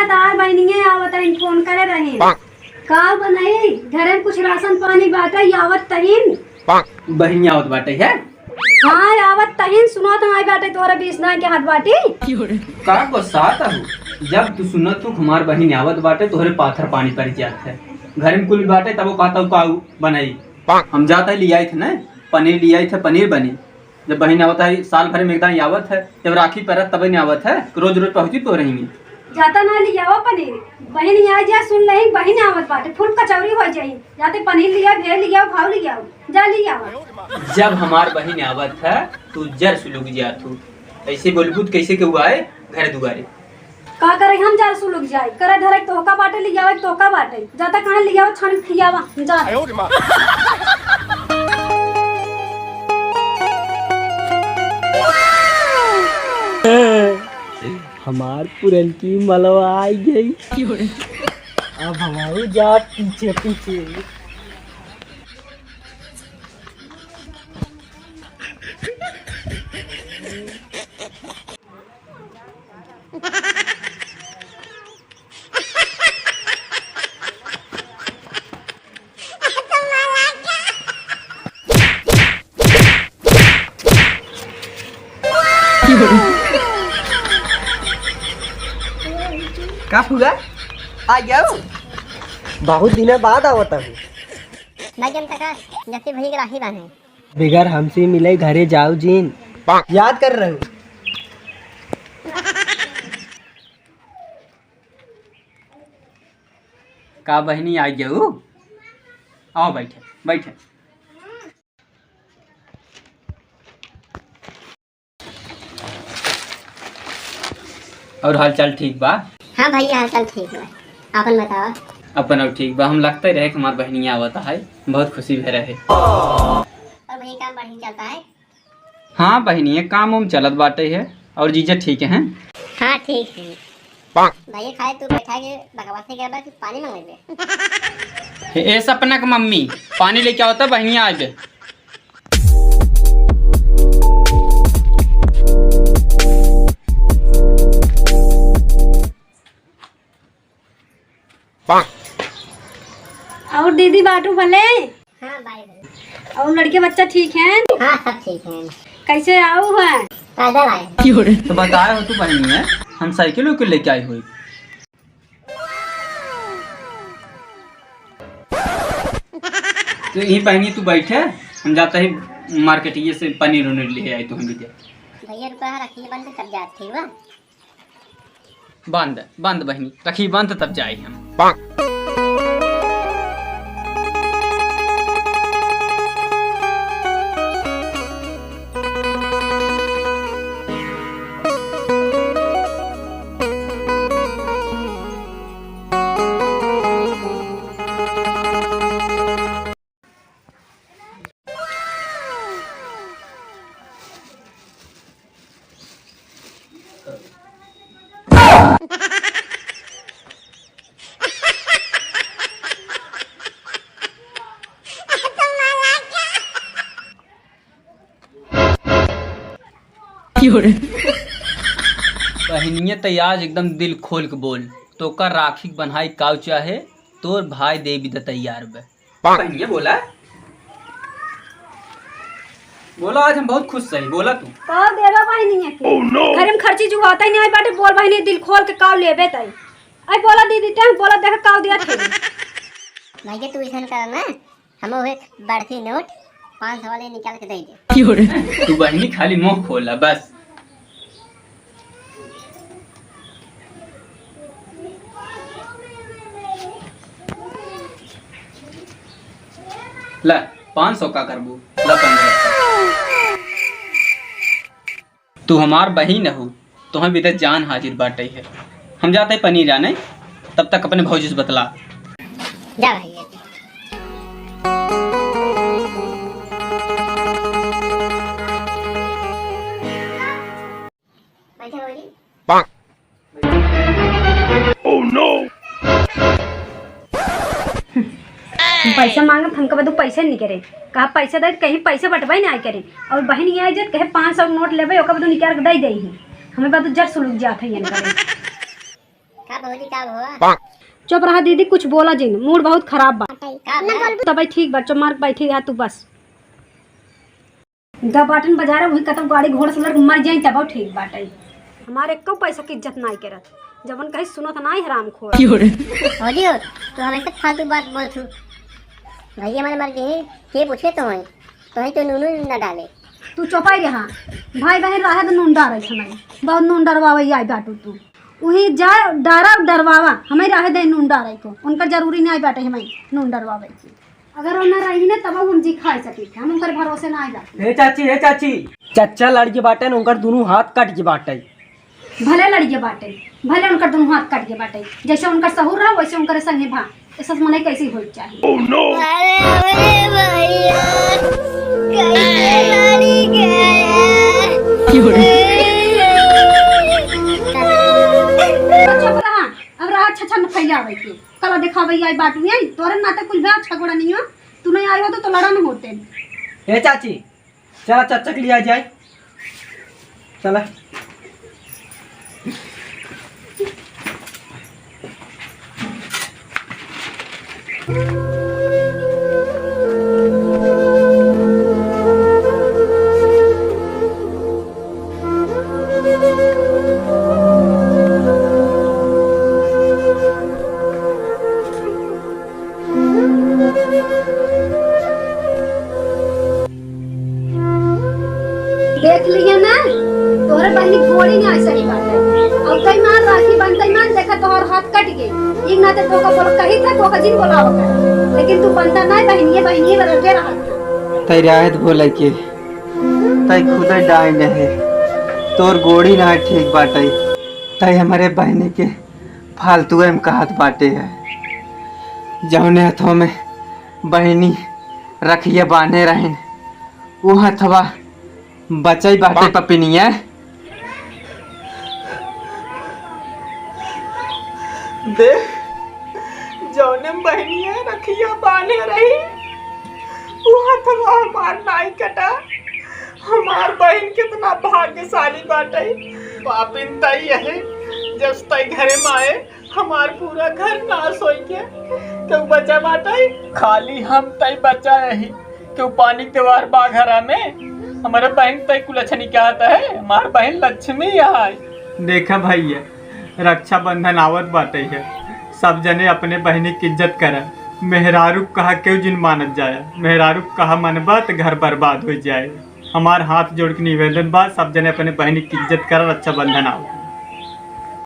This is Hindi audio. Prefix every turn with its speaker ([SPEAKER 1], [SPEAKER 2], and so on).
[SPEAKER 1] तार बहनिए आवत है फोन करे रही का बनाई घरे में कुछ राशन पानी बाटे आवत तहीन
[SPEAKER 2] बहनी आवत बाटे है।
[SPEAKER 1] हाँ आवत तहीन सुनो तो आई बाटे तोरे बीसना के हाथ बाटी
[SPEAKER 2] का गुस्सात हूँ जब तू सुनत तू हमार बहनी आवत बाटे तोहरे पाथर पानी पड़ जात है। घर में कुल बाटे तब वो कहता काऊ बनाई हम जाता है लिया थे ना पनीर लिया थे पनीर बनी जब बहन आवत है साल भर में एकदम आवत है जब राखी परत तब नहीं आवत है रोज रोज पहुंची तो रहेंगी
[SPEAKER 1] जाता ना लिया वो पनीर बहन आ जा सुन नहीं बहन आवत बाटे फुल कचौरी हो जाई जाते पनीर लिया भेड़ लिया भाव लिया जा लिया
[SPEAKER 2] जब हमार बहन आवत है तू जर सुलुक जा तू ऐसे बोलबू कैसे के हुआ है घर दुआरे
[SPEAKER 1] का करे हम जा सुलुक जाए करे धरे तोका बाटे लिया तोका बाटे जाता कहां लिया छान खियावा जा
[SPEAKER 3] हमार पुरनकी मलवा आई गई। अब हमारे जा पीछे पीछे
[SPEAKER 4] का हुआ आ जाओ
[SPEAKER 3] बहुत दिन बाद आवता हूँ
[SPEAKER 5] जैसे भई राखी बांधे
[SPEAKER 3] बिगर हमसे मिले घरे जाओ जीन याद कर रहे हो।
[SPEAKER 2] का बहनी आ जाऊ आओ बैठे बैठे और हाल चाल ठीक बा।
[SPEAKER 5] हाँ भैया हाल चाल ठीक है अपन बताओ
[SPEAKER 2] अपन अब ठीक बा हम लगते रहे कि हमार बहनी आवता है बहुत खुशी भे रहे
[SPEAKER 5] और भैया काम बढ़िया चलता है।
[SPEAKER 2] हाँ बहनी काम उम चलत बाटे है और जीजा ठीक है
[SPEAKER 5] हाँ ठीक है भैया खाए तू बैठा के बकवासी के बाद पानी मांगे
[SPEAKER 2] ए सपना का मम्मी पानी लेके आवता बहनी आज
[SPEAKER 1] और दीदी बाटू भले
[SPEAKER 5] हाँ बाय
[SPEAKER 1] और लड़के बच्चा ठीक है
[SPEAKER 5] हाँ सब ठीक है
[SPEAKER 1] कैसे आओ है
[SPEAKER 5] पैदल आए
[SPEAKER 2] तो बताया हो तू बहनी है हम साइकिल उकिल लेके आई हुई तो यही बहनी तू बैठे हम जाते ही मार्केटिए से पनीर उनीर ले आई तो हम भी
[SPEAKER 5] भैया रुपया रखिए बंद तब जाते हुआ
[SPEAKER 2] बंद बंद बहनी रखी बंद तब जाए हम बहनिया तैयार एकदम दिल खोल के बोल तो कर राखी बन्हाई काव चाहे तोर भाई देवी द तैयार बे बहनिया बोला बोला आज हम बहुत खुश सही बोला तू
[SPEAKER 1] का देवा बहनी के घर में खर्ची जुगाता ही नहीं आई बाटे बोल बहनी दिल खोल के काव लेबे तई आई बोला दीदी ते बोला देख काव दिया थे
[SPEAKER 5] भैया तू ऐसा करना हम वो बढ़ती नोट 500 वाले निकाल के दे दे
[SPEAKER 2] तू बहनी खाली मुंह खोला बस ला 500 का करबू ला 1500 तू हमार बहन हो तुम्हें भी तो जान हाजिर बाटे है हम जाते पनीर जाने तब तक अपने भौजी से बतला
[SPEAKER 5] जा भैया
[SPEAKER 1] पैसा मांगब हमके बदू पैसे नहीं करे कहा पैसा दे कहीं पैसे बटवाई नहीं करे और बहन ये आई जब कहे 500 नोट लेबे ओकर बदू निकाल के दे दे ही हमें बदू जर सुलुक जात है ये करे
[SPEAKER 5] का बहुली का हुआ?
[SPEAKER 1] चुप रहा दीदी, कुछ बोला जिन, मूड बहुत खराब बा।
[SPEAKER 5] का बोल?
[SPEAKER 1] तो भाई ठीक बा, चुप मार बैठी है तू बस। दा बाटन बाजार वही कतम गाड़ी घोड़ा से लड़ मर जाई तब ठीक बाटे। हमारे को पैसा की इज्जत नहीं करत, जबन कहीं सुनत नहीं हराम खोर।
[SPEAKER 5] हो दियो तो हमेशा फालतू बात बोलथू। भैया हमारे मर गए के पूछे तो तो नूनू न डाले।
[SPEAKER 1] तू चौपाई रहा, भाई बहन रहा तो नून डारे हमें बहुत नून डरवावे आई बाटू तू वही जा डारा डरवावा हमें रहे दे नून डारे को, उनका जरूरी नहीं आई बाटे हमें नून डरवावे की। अगर वो ना रही ना तब हम जी खा सकी हम उनकर भरोसे ना आई बाटे।
[SPEAKER 3] हे चाची चच्चा लड़के बाटे न उनकर दोनों हाथ कट के बाटे।
[SPEAKER 1] भले लड़के बाटे, भले उनकर दोनों हाथ कट के बाटे, जैसे उनकर सहूर रहा वैसे उनकर संगे भा ऐसा मने कैसी हो चाहिए।
[SPEAKER 5] अरे भैया कैसे मारी गया?
[SPEAKER 1] चुप रहा, अब रहा अच्छा न फैलावे के कला दिखावे आई बाटू आई तोरे नाते कुछ भी अच्छा गोड़ा नहीं हो। तू नहीं आई हो तो लड़ा न होते।
[SPEAKER 3] हे चाची चला चाचा के लिया जाए, चला।
[SPEAKER 1] देख लिए ना तोहरे बहनी गोड़ी नहीं आई सही बात है। अब कई मार राखी बनते मान देखा तोहर हाथ कट गई, एक ना तो का बोल कही था तो जिन बोलाव कर, लेकिन तू बनता नहीं बहनिए बरटे रहा।
[SPEAKER 2] तई राहत बोले के तई खुद डाइन है तोर गोड़ी ना ठीक बाटे, तई हमारे बहनी के फालतू में कहत बाटे है। जौने हथों में बहनी रखिए बांधे रहें वो हथवा बचई बाटे पपिनिया। देख जौने बहनिया रखिया बांधे रही वो हथवा हमार नाई कटा। हमार बहन कितना भाग्यशाली बाटे। पापिन तई है जब तई घरे में आए हमार पूरा घर नाश हो गया। क्यों बचा बाटे खाली हम तई बचा रही क्यों पानी त्योहार बाघरा में हमारे बहन तय कुलछनी क्या आता है। हमार बहन लक्ष्मी यहाँ देखा भैया रक्षाबंधन आवत बाटे है, सब जने अपने बहनी की इज्जत करे। मेहरारू कहा क्यों जिन मानत जाए, मेहरारू कहा मनबा तो घर बर्बाद हो जाए। हमार हाथ जोड़ के निवेदन बा सब जने अपने बहनी की इज्जत कर रक्षाबंधन आओ।